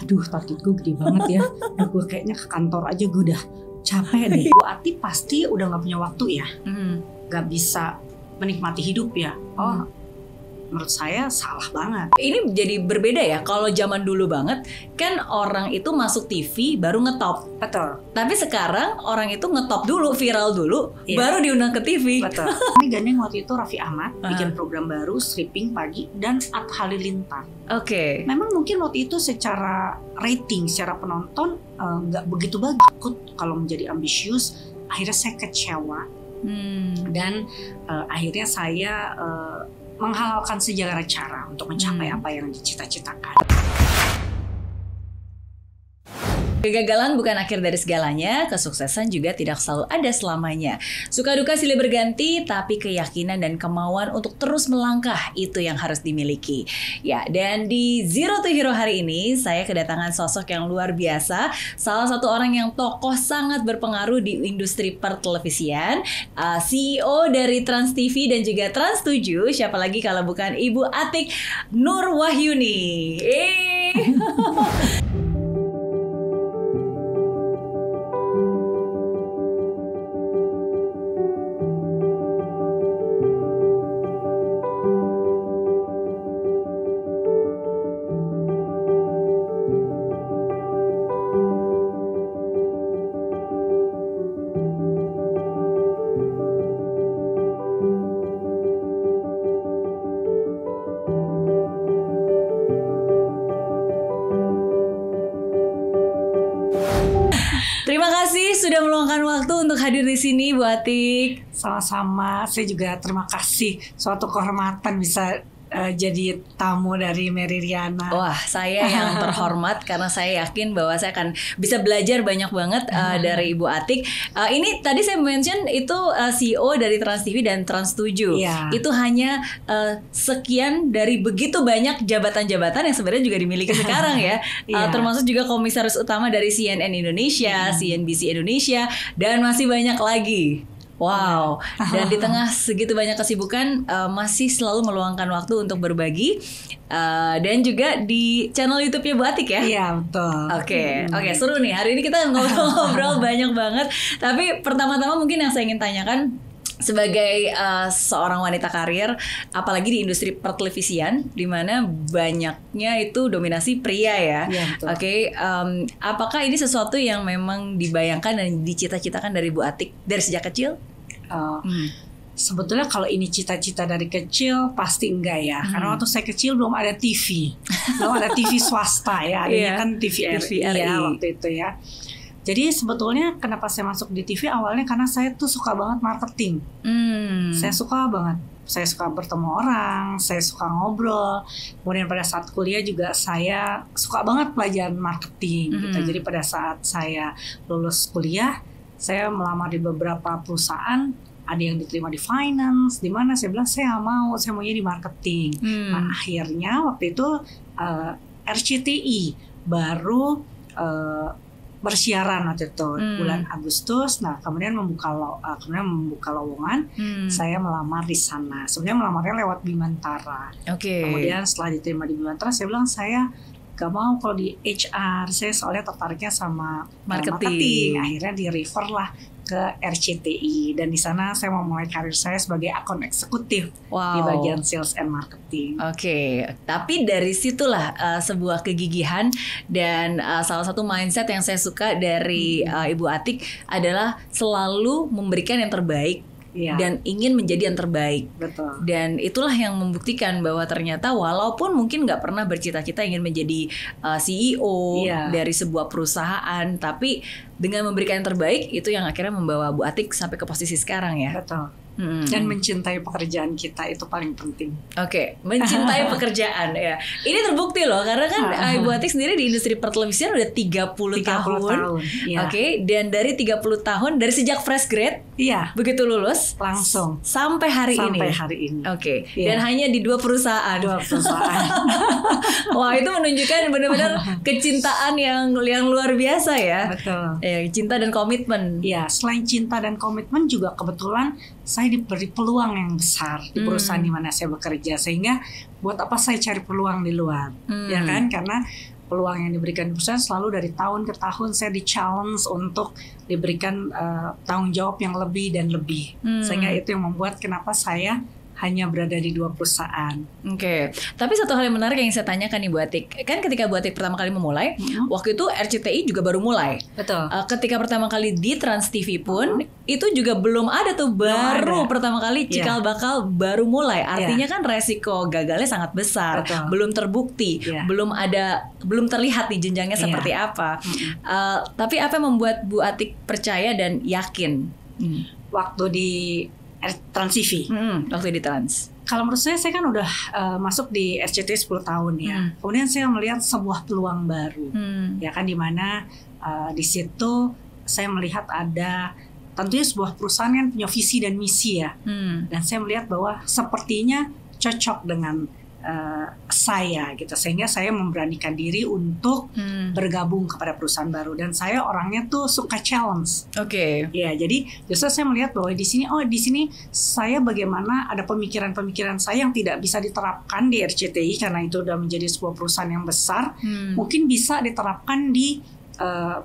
Aduh, target gue gede banget ya. Udah gue kayaknya ke kantor aja gue udah capek deh. Bu Ati pasti udah gak punya waktu ya. Gak bisa menikmati hidup ya. Oh, menurut saya salah banget. Ini jadi berbeda ya. Kalau zaman dulu banget kan orang itu masuk TV baru ngetop. Betul. Tapi sekarang orang itu ngetop dulu, viral dulu, Iya. baru diundang ke TV. Betul. Ini gandeng waktu itu Raffi Ahmad bikin program baru Stripping Pagi dan Atta Halilintar. Oke. Memang mungkin waktu itu secara rating, secara penonton nggak begitu bagus. Kalau menjadi ambisius, akhirnya saya kecewa dan akhirnya saya menghalalkan segala cara untuk mencapai apa yang dicita-citakan. Kegagalan bukan akhir dari segalanya, kesuksesan juga tidak selalu ada selamanya. Suka duka silih berganti, tapi keyakinan dan kemauan untuk terus melangkah itu yang harus dimiliki. Ya, dan di Zero to Hero hari ini, saya kedatangan sosok yang luar biasa, salah satu orang yang tokoh sangat berpengaruh di industri pertelevisian, CEO dari Trans TV dan juga Trans 7, siapa lagi kalau bukan Ibu Atik Nurwahyuni. Terima kasih sudah meluangkan waktu untuk hadir di sini, Bu Atik. Sama-sama, saya juga terima kasih. Suatu kehormatan bisa jadi tamu dari Mary Riana. Wah, saya yang terhormat karena saya yakin bahwa saya akan bisa belajar banyak banget dari Ibu Atik. Ini tadi saya mention itu CEO dari Trans TV dan Trans 7. Iya. Itu hanya sekian dari begitu banyak jabatan-jabatan yang sebenarnya juga dimiliki sekarang ya. Iya. Termasuk juga komisaris utama dari CNN Indonesia, CNBC Indonesia, dan masih banyak lagi. Wow, dan di tengah segitu banyak kesibukan masih selalu meluangkan waktu untuk berbagi dan juga di channel YouTube-nya Bu Atik ya. Iya, betul. Oke, seru nih. Hari ini kita ngobrol-ngobrol banyak banget. Tapi pertama-tama mungkin yang saya ingin tanyakan sebagai seorang wanita karir, apalagi di industri pertelevisian, di mana banyaknya itu dominasi pria ya. Iya, betul. Oke, apakah ini sesuatu yang memang dibayangkan dan dicita-citakan dari Bu Atik dari sejak kecil? Sebetulnya kalau ini cita-cita dari kecil pasti enggak ya. Karena waktu saya kecil belum ada TV. Belum ada TV swasta ya. Adanya Iya. kan TVRI TVRI. ya waktu itu ya. Jadi sebetulnya kenapa saya masuk di TV awalnya karena saya tuh suka banget marketing. Saya suka banget. Saya suka bertemu orang, saya suka ngobrol. Kemudian pada saat kuliah juga saya suka banget pelajaran marketing gitu. Jadi pada saat saya lulus kuliah, saya melamar di beberapa perusahaan, ada yang diterima di finance, di mana saya bilang saya nggak mau, saya maunya di marketing. Nah akhirnya waktu itu RCTI baru bersiaran waktu itu bulan Agustus. Nah kemudian membuka lowongan, saya melamar di sana. Sebenarnya melamarnya lewat Bimantara. Oke. Kemudian setelah diterima di Bimantara, saya bilang saya gak mau kalau di HR. Saya soalnya tertariknya sama marketing. Akhirnya di refer lah ke RCTI, dan di sana saya memulai karir saya sebagai akun eksekutif di bagian sales and marketing. Oke, tapi dari situlah sebuah kegigihan dan salah satu mindset yang saya suka dari Ibu Atik adalah selalu memberikan yang terbaik. Iya. Dan ingin menjadi yang terbaik. Betul. Dan itulah yang membuktikan bahwa ternyata walaupun mungkin nggak pernah bercita-cita ingin menjadi CEO dari sebuah perusahaan, tapi dengan memberikan yang terbaik itu yang akhirnya membawa Bu Atik sampai ke posisi sekarang ya. Betul. Dan mencintai pekerjaan kita itu paling penting. Oke, mencintai pekerjaan ya. Ini terbukti loh karena kan Ibu Atik sendiri di industri pertelevisian udah 30 tahun. Iya. Oke, dan dari 30 tahun dari sejak fresh grade, begitu lulus langsung sampai hari ini. Oke. Dan hanya di 2 perusahaan. Wah, itu menunjukkan benar-benar kecintaan yang luar biasa ya. Betul. Cinta dan komitmen. Iya, selain cinta dan komitmen juga kebetulan saya diberi peluang yang besar di perusahaan di mana saya bekerja, sehingga buat apa saya cari peluang di luar, ya kan? Karena peluang yang diberikan di perusahaan selalu dari tahun ke tahun saya di-challenge untuk diberikan tanggung jawab yang lebih dan lebih. Sehingga itu yang membuat kenapa saya hanya berada di 2 perusahaan. Oke. Tapi satu hal yang menarik yang saya tanyakan nih Bu Atik, kan ketika Bu Atik pertama kali memulai, waktu itu RCTI juga baru mulai. Betul. Ketika pertama kali di Trans TV pun, itu juga belum ada tuh, baru pertama kali cikal bakal baru mulai. Artinya kan resiko gagalnya sangat besar, belum terbukti, belum terlihat nih jenjangnya seperti apa. Tapi apa yang membuat Bu Atik percaya dan yakin? Waktu di Trans TV. Waktu di Trans. Kalau menurut saya kan udah masuk di RCTI 10 tahun ya. Kemudian saya melihat sebuah peluang baru. Ya kan, di mana di situ saya melihat ada tentunya sebuah perusahaan yang punya visi dan misi ya. Dan saya melihat bahwa sepertinya cocok dengan saya gitu, sehingga saya memberanikan diri untuk bergabung kepada perusahaan baru. Dan saya orangnya tuh suka challenge. Oke. Ya, jadi justru saya melihat bahwa di sini saya bagaimana ada pemikiran-pemikiran saya yang tidak bisa diterapkan di RCTI karena itu udah menjadi sebuah perusahaan yang besar, mungkin bisa diterapkan di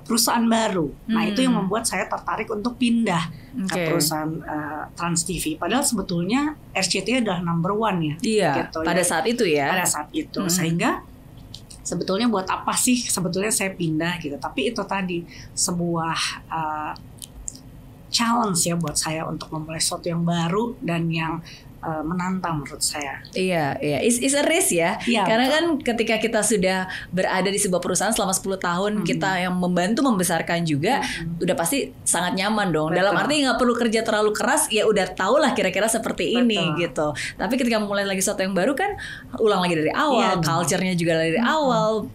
perusahaan baru. Nah, itu yang membuat saya tertarik untuk pindah ke perusahaan Trans TV. Padahal sebetulnya RCTI adalah number 1 ya. Iya. Gitu, pada saat itu ya. Pada saat itu, sehingga sebetulnya buat apa sih sebetulnya saya pindah gitu. Tapi itu tadi sebuah challenge ya buat saya untuk memulai sesuatu yang baru dan yang menantang menurut saya. Iya. It's a risk ya. Karena betul. Kan ketika kita sudah berada di sebuah perusahaan selama 10 tahun, kita yang membantu membesarkan juga, udah pasti sangat nyaman dong. Betul. Dalam arti nggak perlu kerja terlalu keras, ya udah tau lah kira-kira seperti ini gitu. Tapi ketika memulai lagi sesuatu yang baru kan, ulang lagi dari awal, culture-nya juga dari awal,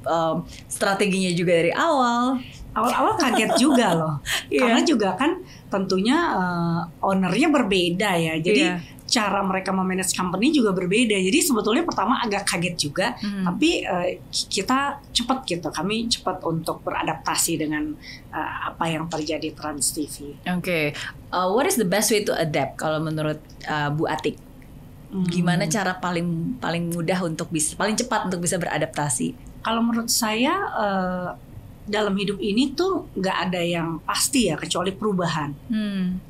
strateginya juga dari awal. Awal-awal kaget juga loh. Karena juga kan tentunya ownernya berbeda ya. Jadi cara mereka memanage company juga berbeda. Jadi sebetulnya pertama agak kaget juga, tapi kita cepat gitu. Kami cepat untuk beradaptasi dengan apa yang terjadi Trans TV. Oke. What is the best way to adapt kalau menurut Bu Atik? Gimana cara paling mudah untuk paling cepat untuk bisa beradaptasi? Kalau menurut saya dalam hidup ini tuh nggak ada yang pasti ya kecuali perubahan.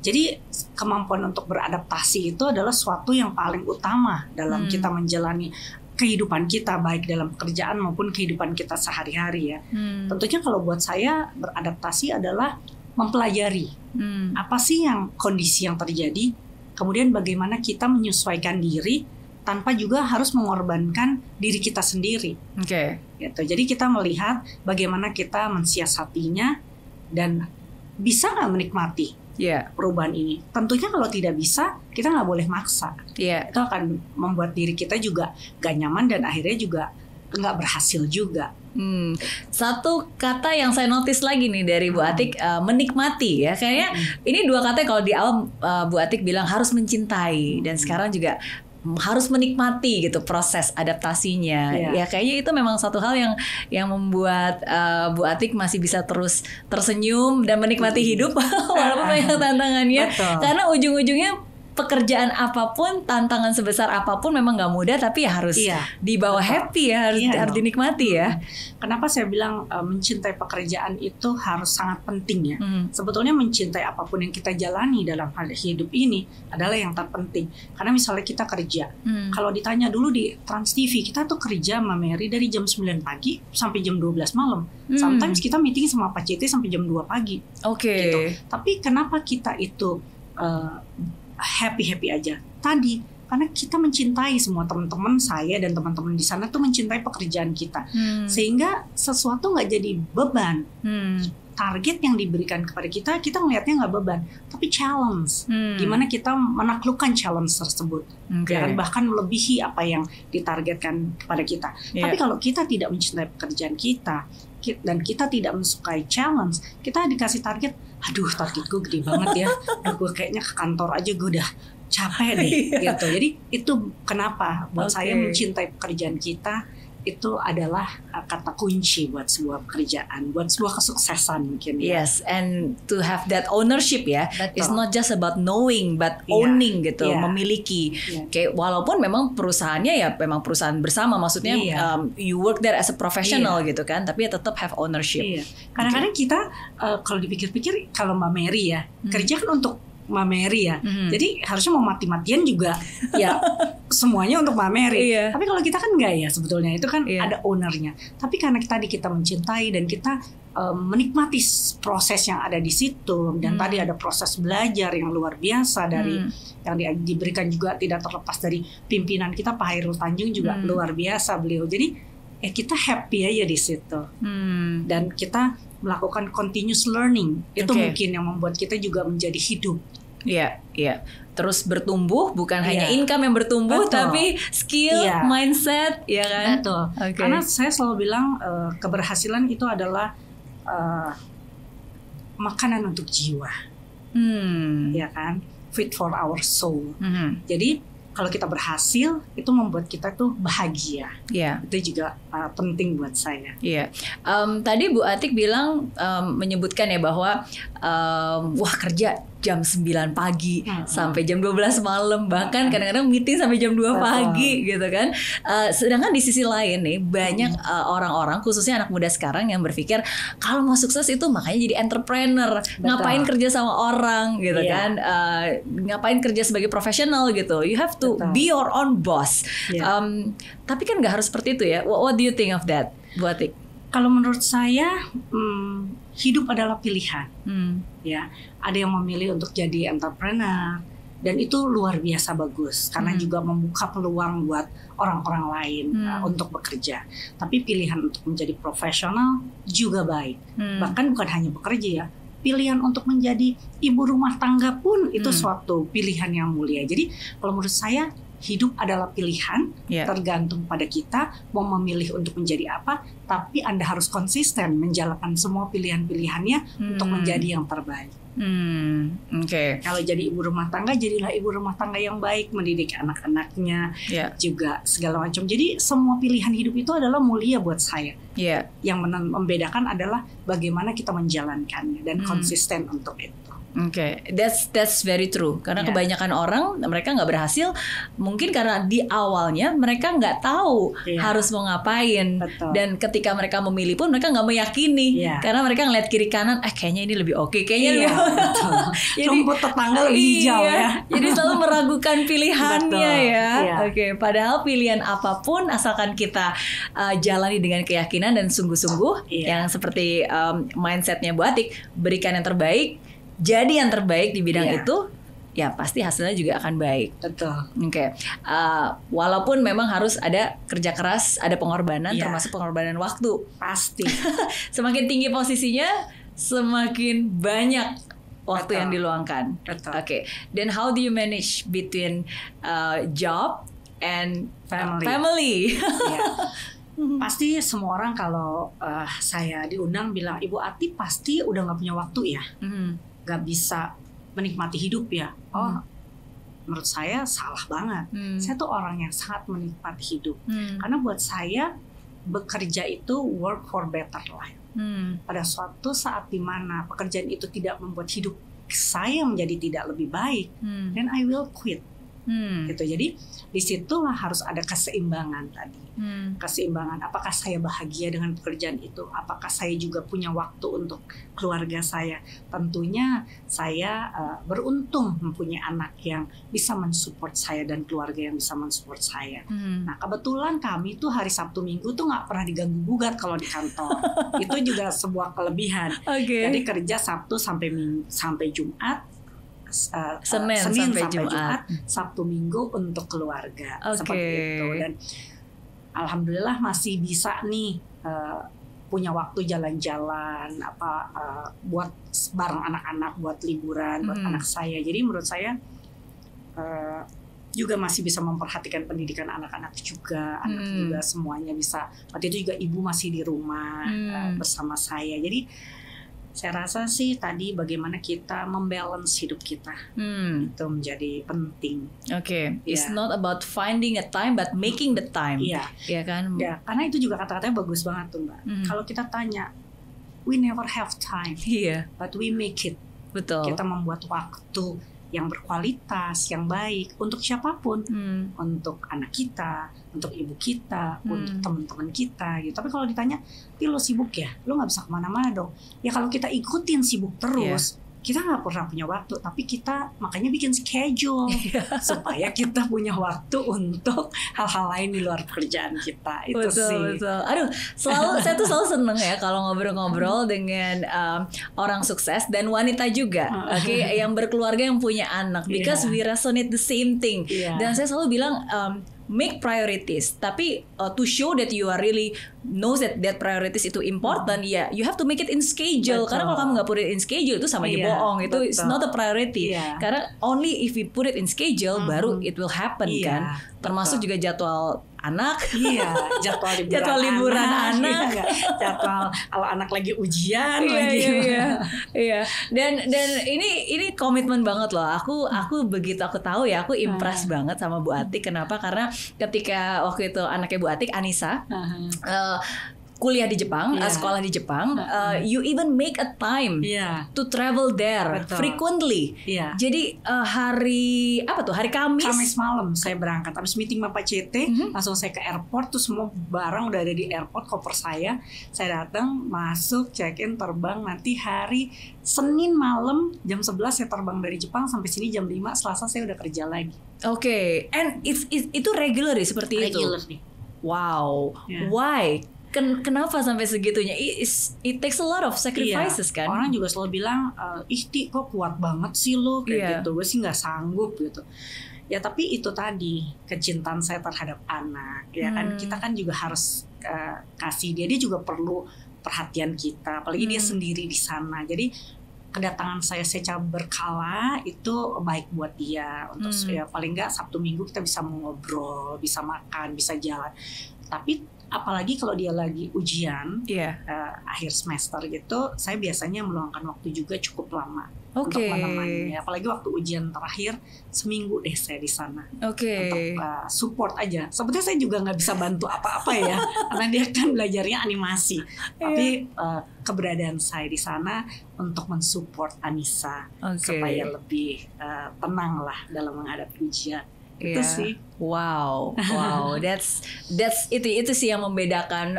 Jadi kemampuan untuk beradaptasi itu adalah suatu yang paling utama dalam kita menjalani kehidupan kita, baik dalam pekerjaan maupun kehidupan kita sehari-hari ya. Tentunya kalau buat saya beradaptasi adalah mempelajari apa sih yang kondisi yang terjadi, kemudian bagaimana kita menyesuaikan diri tanpa juga harus mengorbankan diri kita sendiri. Gitu. Jadi kita melihat bagaimana kita mensiasatinya dan bisa nggak menikmati perubahan ini. Tentunya kalau tidak bisa, kita nggak boleh maksa. Itu akan membuat diri kita juga nggak nyaman dan akhirnya juga nggak berhasil juga. Satu kata yang saya notice lagi nih dari Bu Atik, menikmati ya. Kayaknya ini 2 kata kalau di awal Bu Atik bilang harus mencintai, dan sekarang juga harus menikmati gitu proses adaptasinya. Ya kayaknya itu memang satu hal yang membuat Bu Atik masih bisa terus tersenyum dan menikmati hidup walaupun banyak tantangannya. Karena ujung-ujungnya pekerjaan apapun, tantangan sebesar apapun memang nggak mudah, tapi ya harus dibawa happy ya, harus dinikmati ya. Kenapa saya bilang mencintai pekerjaan itu harus sangat penting ya. Sebetulnya mencintai apapun yang kita jalani dalam hal hidup ini adalah yang terpenting. Karena misalnya kita kerja, kalau ditanya dulu di Trans TV, kita tuh kerja sama Mary dari jam 9 pagi sampai jam 12 malam. Sometimes kita meeting sama Pak CT sampai jam 2 pagi. Gitu. Tapi kenapa kita itu happy aja tadi? Karena kita mencintai semua teman-teman saya dan teman-teman di sana tuh mencintai pekerjaan kita, sehingga sesuatu nggak jadi beban. Target yang diberikan kepada kita melihatnya nggak beban, tapi challenge. Gimana kita menaklukkan challenge tersebut, ya kan, bahkan melebihi apa yang ditargetkan kepada kita. Tapi kalau kita tidak mencintai pekerjaan kita dan kita tidak mensukai challenge, kita dikasih target, aduh target gue gede banget ya, gue kayaknya ke kantor aja gue udah capek deh gitu. Jadi itu kenapa buat saya mencintai pekerjaan kita itu adalah kata kunci buat sebuah pekerjaan, buat sebuah kesuksesan mungkin. Yes, and to have that ownership ya. Betul. It's not just about knowing but owning gitu, Iya. memiliki. Kayak walaupun memang perusahaannya ya memang perusahaan bersama, maksudnya you work there as a professional gitu kan, tapi ya tetap have ownership. Iya. Kadang-kadang kita kalau dipikir-pikir, kalau Mbak Mary ya kerja kan untuk Mbak Mary ya, jadi harusnya mau mati-matian juga ya semuanya untuk Mbak Mary. Tapi kalau kita kan enggak ya, sebetulnya itu kan ada ownernya. Tapi karena kita mencintai dan kita menikmati proses yang ada di situ, dan tadi ada proses belajar yang luar biasa dari yang diberikan juga tidak terlepas dari pimpinan kita Pak Hairul Tanjung juga luar biasa beliau. Jadi kita happy aja di situ, dan kita melakukan continuous learning. Itu mungkin yang membuat kita juga menjadi hidup. Iya, iya. Terus bertumbuh, bukan hanya income yang bertumbuh, tapi skill, mindset, ya kan? Betul. Karena saya selalu bilang keberhasilan itu adalah makanan untuk jiwa, ya kan? Fit for our soul. Jadi kalau kita berhasil, itu membuat kita tuh bahagia. Itu juga penting buat saya. Tadi Bu Atik bilang menyebutkan ya bahwa wah kerja jam 9 pagi sampai jam 12 malam, bahkan kadang-kadang meeting sampai jam 2 pagi gitu kan. Sedangkan di sisi lain nih banyak orang-orang, khususnya anak muda sekarang yang berpikir kalau mau sukses itu makanya jadi entrepreneur. Ngapain kerja sama orang gitu kan, ngapain kerja sebagai profesional gitu. You have to be your own boss. Tapi kan gak harus seperti itu ya. What do you think of that, Bu Atik? Kalau menurut saya hidup adalah pilihan. Ya, ada yang memilih untuk jadi entrepreneur, dan itu luar biasa bagus karena juga membuka peluang buat orang-orang lain untuk bekerja. Tapi pilihan untuk menjadi profesional juga baik. Bahkan bukan hanya bekerja ya, pilihan untuk menjadi ibu rumah tangga pun itu suatu pilihan yang mulia. Jadi kalau menurut saya hidup adalah pilihan, tergantung pada kita mau memilih untuk menjadi apa, tapi Anda harus konsisten menjalankan semua pilihan-pilihannya untuk menjadi yang terbaik. Kalau jadi ibu rumah tangga, jadilah ibu rumah tangga yang baik, mendidik anak-anaknya, juga segala macam. Jadi semua pilihan hidup itu adalah mulia buat saya. Yang membedakan adalah bagaimana kita menjalankannya dan konsisten untuk itu. That's very true. Karena kebanyakan orang mereka nggak berhasil, mungkin karena di awalnya mereka nggak tahu harus mau ngapain. Dan ketika mereka memilih pun mereka nggak meyakini, karena mereka ngeliat kiri kanan, kayaknya ini lebih oke, kayaknya lebih rumput tetangga lebih hijau ya. Jadi selalu meragukan pilihannya ya. Padahal pilihan apapun asalkan kita jalani dengan keyakinan dan sungguh-sungguh, yang seperti mindsetnya Bu Atik, berikan yang terbaik. Jadi yang terbaik di bidang itu, ya pasti hasilnya juga akan baik. Walaupun memang harus ada kerja keras, ada pengorbanan, termasuk pengorbanan waktu. Pasti. Semakin tinggi posisinya, semakin banyak waktu yang diluangkan. Then how do you manage between job and family? Pasti semua orang kalau saya diundang bilang, Ibu Ati pasti udah gak punya waktu ya, gak bisa menikmati hidup ya. Menurut saya salah banget. Saya tuh orang yang sangat menikmati hidup, karena buat saya bekerja itu work for better life. Pada suatu saat dimana pekerjaan itu tidak membuat hidup saya menjadi tidak lebih baik, then I will quit. Gitu. Jadi disitulah harus ada keseimbangan tadi. Keseimbangan, apakah saya bahagia dengan pekerjaan itu, apakah saya juga punya waktu untuk keluarga saya. Tentunya saya beruntung mempunyai anak yang bisa mensupport saya dan keluarga yang bisa mensupport saya. Nah kebetulan kami tuh hari Sabtu Minggu tuh gak pernah diganggu gugat kalau di kantor. Itu juga sebuah kelebihan. Jadi kerja Sabtu sampai Jumat, Senin sampai Jumat, Sabtu Minggu untuk keluarga, seperti itu. Dan alhamdulillah masih bisa nih punya waktu jalan-jalan, buat bareng anak-anak, buat liburan, buat anak saya. Jadi menurut saya juga masih bisa memperhatikan pendidikan anak-anak juga, anak juga semuanya bisa. Waktu itu juga ibu masih di rumah bersama saya. Jadi Saya rasa sih tadi bagaimana kita membalance hidup kita itu menjadi penting. Oke, it's not about finding a time but making the time. Iya, kan? Ya, karena itu juga kata-katanya bagus banget tuh Mbak. Kalau kita tanya, we never have time, but we make it. Betul. Kita membuat waktu yang berkualitas, yang baik untuk siapapun, untuk anak kita, untuk ibu kita, untuk teman-teman kita gitu. Tapi kalau ditanya, lo sibuk ya? Lo nggak bisa kemana-mana dong. Ya kalau kita ikutin sibuk terus, kita nggak pernah punya waktu. Tapi kita makanya bikin schedule supaya kita punya waktu untuk hal-hal lain di luar pekerjaan kita. Itu sih. Betul. Aduh, saya tuh selalu seneng ya kalau ngobrol-ngobrol dengan orang sukses dan wanita juga, yang berkeluarga, yang punya anak, because we resonate the same thing. Dan saya selalu bilang, make priorities, tapi to show that you are really knows that priorities itu important, you have to make it in schedule. Karena kalau kamu nggak put it in schedule itu sama aja bohong. Itu it's not a priority. Karena only if we put it in schedule baru it will happen kan. Termasuk juga jadwal anak, jadwal liburan anak, jadwal kalau anak lagi ujian Dan ini komitmen banget loh. Aku begitu aku tahu ya, aku impress banget sama Bu Atik. Kenapa? Karena ketika waktu itu anaknya Bu Atik, Anissa, kuliah di Jepang, sekolah di Jepang, you even make a time to travel there frequently. Jadi hari Kamis malam saya berangkat, habis meeting Bapak CT, langsung saya ke airport, tuh semua barang udah ada di airport, koper saya datang, masuk, check in, terbang nanti hari Senin malam jam 11 saya terbang dari Jepang sampai sini jam 5, Selasa saya udah kerja lagi. Oke, and itu regular seperti itu. Regular nih. Wow, why? Kenapa sampai segitunya? It takes a lot of sacrifices kan. Orang juga selalu bilang, Ti kok kuat banget sih lo kayak gitu. Gue sih nggak sanggup gitu. Ya tapi itu tadi kecintaan saya terhadap anak. Ya kan kita kan juga harus kasih dia juga perlu perhatian kita. Apalagi dia sendiri di sana. Jadi kedatangan saya secara berkala itu baik buat dia. Untuk ya paling nggak Sabtu Minggu kita bisa ngobrol, bisa makan, bisa jalan. Tapi apalagi kalau dia lagi ujian akhir semester gitu, saya biasanya meluangkan waktu juga cukup lama untuk menemani. Apalagi waktu ujian terakhir, seminggu deh saya di sana untuk support aja. Sebetulnya saya juga nggak bisa bantu apa-apa ya, karena dia kan belajarnya animasi. Tapi keberadaan saya di sana untuk mensupport Anissa supaya lebih tenang lah dalam menghadapi ujian. Itu sih. Wow, itu sih yang membedakan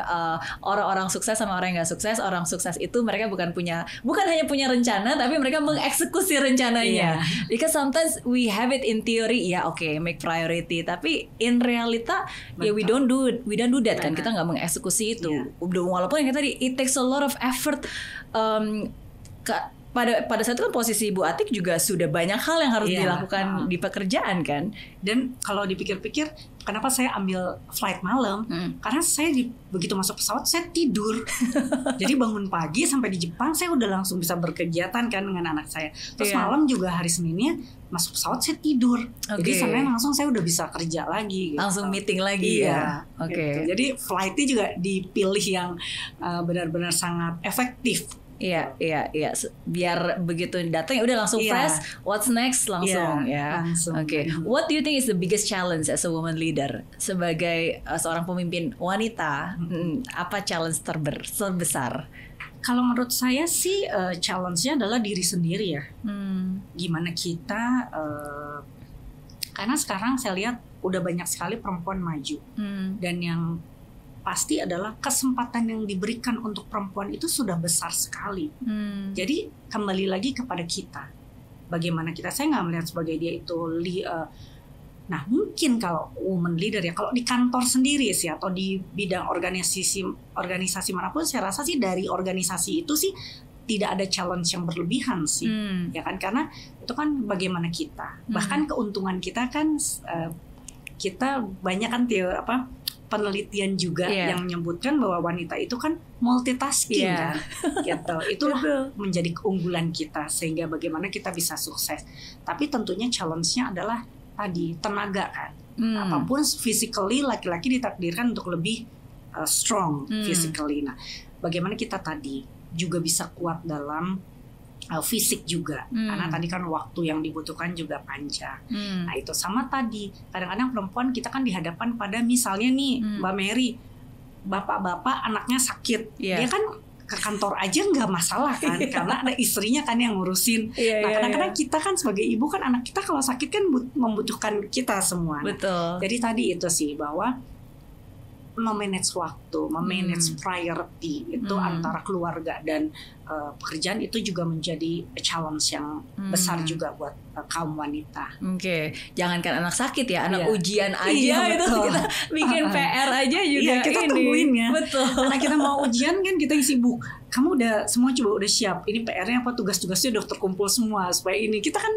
orang-orang sukses sama orang yang nggak sukses. Orang sukses itu mereka bukan hanya punya rencana, tapi mereka mengeksekusi rencananya. Because sometimes we have it in theory, make priority, tapi in realita we don't do that kan. Kita nggak mengeksekusi itu. Walaupun yang tadi it takes a lot of effort. Pada saat itu kan posisi Bu Atik juga sudah banyak hal yang harus dilakukan di pekerjaan kan. Dan kalau dipikir-pikir, kenapa saya ambil flight malam? Karena saya begitu masuk pesawat saya tidur. Jadi bangun pagi sampai di Jepang saya udah langsung bisa berkegiatan kan dengan anak saya. Terus malam juga hari Seninnya masuk pesawat saya tidur. Jadi Senin langsung saya udah bisa kerja lagi. Gitu. Langsung meeting lagi ya. Gitu. Jadi flightnya juga dipilih yang benar-benar sangat efektif. Iya. Biar begitu datang udah langsung fresh. What's next langsung langsung. What do you think is the biggest challenge as a woman leader sebagai seorang pemimpin wanita? Apa challenge terbesar? Kalau menurut saya sih challenge-nya adalah diri sendiri ya. Gimana kita karena sekarang saya lihat udah banyak sekali perempuan maju dan yang pasti adalah kesempatan yang diberikan untuk perempuan itu sudah besar sekali. Jadi kembali lagi kepada kita, bagaimana kita. Saya nggak melihat sebagai dia itu nah mungkin kalau woman leader ya, kalau di kantor sendiri sih atau di bidang organisasi manapun, saya rasa sih dari organisasi itu sih tidak ada challenge yang berlebihan sih, ya kan, karena itu kan bagaimana kita, bahkan keuntungan kita kan kita banyak kan penelitian juga yang menyebutkan bahwa wanita itu kan multitasking kan, gitu. Itu menjadi keunggulan kita sehingga bagaimana kita bisa sukses. Tapi tentunya challenge-nya adalah tadi tenaga kan. Apapun physically laki-laki ditakdirkan untuk lebih strong physically. Nah, bagaimana kita tadi juga bisa kuat dalam fisik juga, karena tadi kan waktu yang dibutuhkan juga panjang. Nah itu sama tadi, kadang-kadang perempuan kita kan dihadapkan pada misalnya nih Mbak Mary, bapak-bapak anaknya sakit, dia kan ke kantor aja nggak masalah kan, karena ada istrinya kan yang ngurusin. Nah kadang-kadang kita kan sebagai ibu kan anak kita kalau sakit kan membutuhkan kita semua. Betul. Jadi tadi itu sih bahwa memanage waktu, memanage priority itu antara keluarga dan pekerjaan itu juga menjadi challenge yang besar juga buat kaum wanita. Oke, jangankan anak sakit ya, anak ujian aja itu kita bikin PR aja juga kita tungguin ya. Betul. Karena kita mau ujian kan kita yang sibuk. Kamu udah semua coba udah siap. Ini PR-nya apa, tugas-tugasnya udah terkumpul semua supaya ini. Kita kan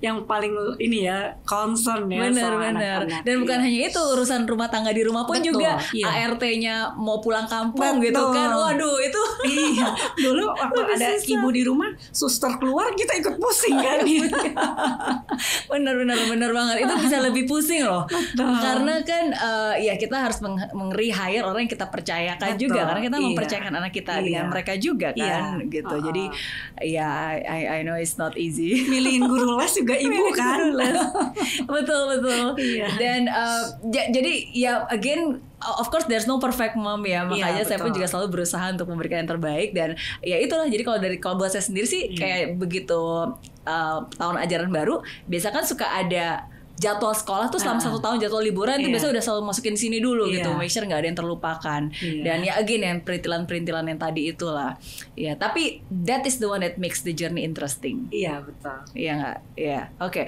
yang paling ini ya concern ya. Benar. Dan bukan hanya itu, urusan rumah tangga di rumah pun juga ART-nya mau pulang kampung gitu kan. Waduh itu. Iya. Dulu waktu ada ibu di rumah, suster keluar kita ikut pusing kan. Benar banget. Itu bisa lebih pusing loh. Karena kan ya kita harus meng-rehire orang yang kita percayakan juga, karena kita mempercayakan anak kita dengan mereka juga kan gitu. Jadi ya I know it's not easy. Milihin guru les juga ibu kan. Betul. Dan jadi ya again, of course there's no perfect mom ya, makanya saya pun juga selalu berusaha untuk memberikan yang terbaik. Dan ya itulah, jadi kalau buat saya sendiri sih kayak begitu tahun ajaran baru biasa kan suka ada jadwal sekolah tuh selama 1 tahun, jadwal liburan tuh biasa udah selalu masukin sini dulu gitu, make sure nggak ada yang terlupakan. Dan ya again yang perintilan yang tadi itulah ya, tapi that is the one that makes the journey interesting. Iya betul. Iya nggak? Iya. Oke.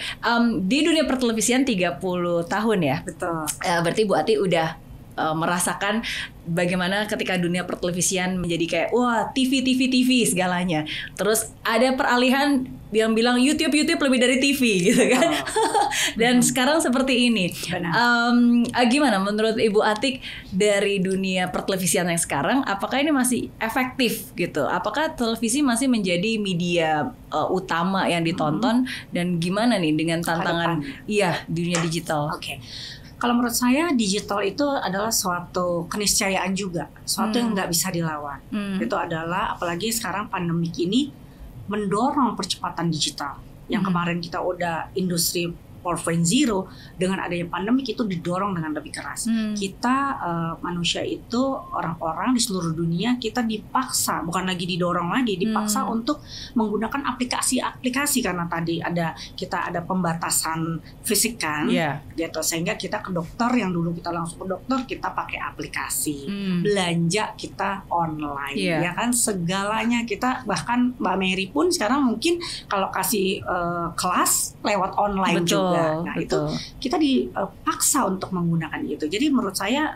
Di dunia pertelevisian 30 tahun ya. Betul. Berarti Bu Ati udah merasakan bagaimana ketika dunia pertelevisian menjadi kayak wah TV segalanya. Terus ada peralihan yang bilang YouTube lebih dari TV gitu kan. Dan sekarang seperti ini. Gimana menurut Ibu Atik dari dunia pertelevisian yang sekarang, apakah ini masih efektif gitu? Apakah televisi masih menjadi media utama yang ditonton, dan gimana nih dengan tantangan dunia digital? Oke. Kalau menurut saya digital itu adalah suatu keniscayaan juga, suatu yang nggak bisa dilawan. Itu adalah apalagi sekarang pandemik ini mendorong percepatan digital. Yang kemarin kita udah industri 4.0, dengan adanya pandemik itu didorong dengan lebih keras. Kita manusia itu, orang-orang di seluruh dunia, kita dipaksa, bukan lagi didorong lagi, dipaksa untuk menggunakan aplikasi-aplikasi, karena tadi kita ada pembatasan fisik kan, gitu. Sehingga kita ke dokter, yang dulu kita langsung ke dokter, kita pakai aplikasi. Belanja kita online, ya kan, segalanya kita, bahkan Mbak Mary pun sekarang mungkin kalau kasih kelas lewat online juga. Nah itu kita dipaksa untuk menggunakan itu. Jadi menurut saya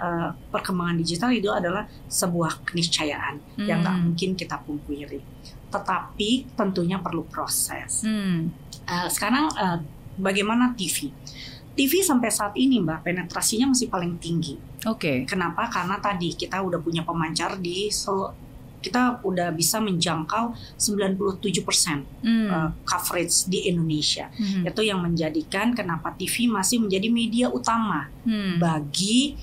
perkembangan digital itu adalah sebuah keniscayaan yang nggak mungkin kita pungkiri. Tetapi tentunya perlu proses. Sekarang bagaimana TV? TV sampai saat ini Mbak, penetrasinya masih paling tinggi. Kenapa? Karena tadi kita udah punya pemancar kita udah bisa menjangkau 97% coverage di Indonesia. Itu yang menjadikan kenapa TV masih menjadi media utama bagi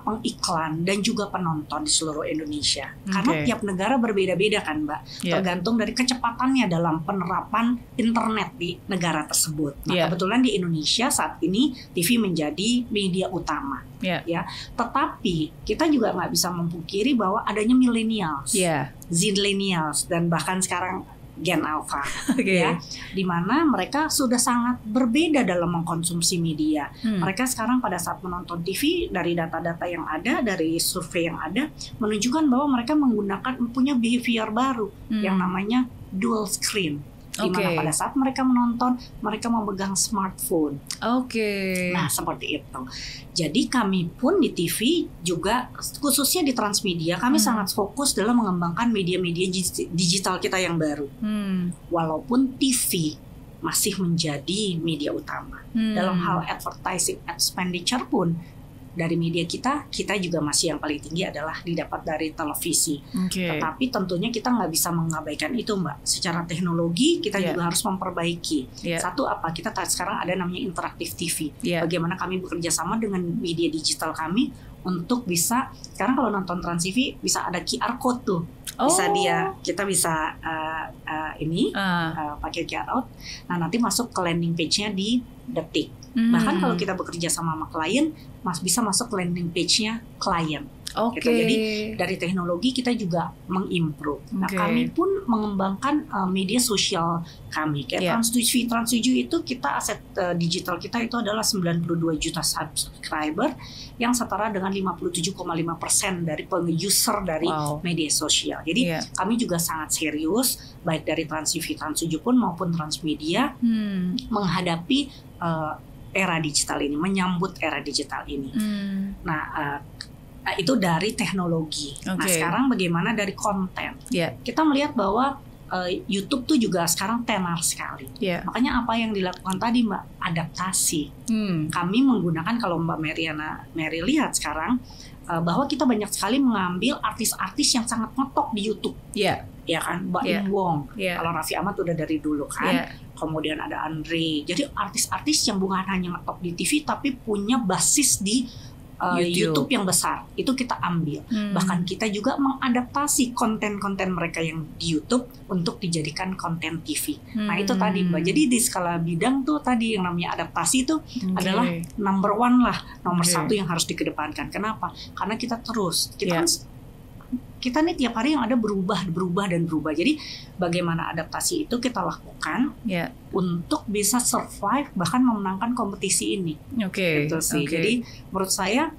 pengiklan dan juga penonton di seluruh Indonesia. Karena tiap negara berbeda-beda kan Mbak, tergantung dari kecepatannya dalam penerapan internet di negara tersebut. Nah kebetulan di Indonesia saat ini TV menjadi media utama. Ya, tetapi kita juga nggak bisa memungkiri bahwa adanya millennials, zillennials, dan bahkan sekarang Gen Alpha, ya, di mana mereka sudah sangat berbeda dalam mengkonsumsi media. Mereka sekarang pada saat menonton TV, dari data-data yang ada, dari survei yang ada, menunjukkan bahwa mereka punya behavior baru yang namanya dual screen. Di mana pada saat mereka menonton, mereka memegang smartphone. Nah, seperti itu. Jadi kami pun di TV juga, khususnya di Transmedia, kami sangat fokus dalam mengembangkan media-media digital kita yang baru. Walaupun TV masih menjadi media utama. Dalam hal advertising expenditure pun, dari media kita juga masih yang paling tinggi adalah didapat dari televisi. Tetapi tentunya kita nggak bisa mengabaikan itu, Mbak. Secara teknologi kita juga harus memperbaiki. Satu apa? Kita sekarang ada namanya interaktif TV. Bagaimana kami bekerja sama dengan media digital kami untuk bisa, sekarang kalau nonton Trans TV bisa ada QR code tuh. Bisa kita bisa pakai QR code. Nah, nanti masuk ke landing page-nya di detik. Bahkan kalau kita bekerja sama klien, bisa masuk ke landing page-nya klien. Gitu. Jadi dari teknologi kita juga mengimprove. Nah, kami pun mengembangkan media sosial kami. Kayak Trans7 itu kita aset digital kita itu adalah 92 juta subscriber yang setara dengan 57,5% dari user dari media sosial. Jadi kami juga sangat serius baik dari Trans7 pun maupun Transmedia menghadapi era digital ini, menyambut era digital ini. Nah, itu dari teknologi. Nah, sekarang bagaimana dari konten? Kita melihat bahwa YouTube tuh juga sekarang tenar sekali. Makanya apa yang dilakukan tadi, Mbak, adaptasi. Kami menggunakan, kalau Mbak Mary lihat sekarang bahwa kita banyak sekali mengambil artis-artis yang sangat ngetop di YouTube. Ya kan, Mbak Im Wong. Kalau Raffi Ahmad udah dari dulu kan. Kemudian ada Andre. Jadi artis-artis yang bukan hanya ngetop di TV tapi punya basis di YouTube yang besar, itu kita ambil. Bahkan kita juga mengadaptasi konten-konten mereka yang di YouTube untuk dijadikan konten TV. Nah, itu tadi, Mbak. Jadi di skala bidang tuh tadi yang namanya adaptasi itu adalah number one lah, nomor satu yang harus dikedepankan. Kenapa? Karena kita terus, kita nih tiap hari yang ada berubah. Jadi bagaimana adaptasi itu kita lakukan untuk bisa survive bahkan memenangkan kompetisi ini. Gitu sih. Jadi menurut saya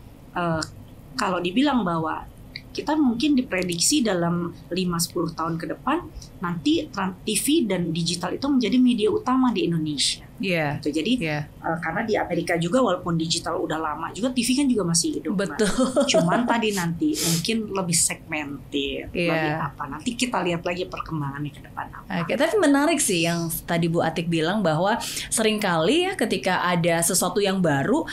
kalau dibilang bahwa kita mungkin diprediksi dalam 5-10 tahun ke depan nanti TV dan digital itu menjadi media utama di Indonesia. Gitu. Jadi karena di Amerika juga walaupun digital udah lama juga TV kan juga masih hidup. Betul. Cuman tadi nanti mungkin lebih segmented, lebih apa. Nanti kita lihat lagi perkembangannya ke depan apa. Tapi menarik sih yang tadi Bu Atik bilang bahwa seringkali ya ketika ada sesuatu yang baru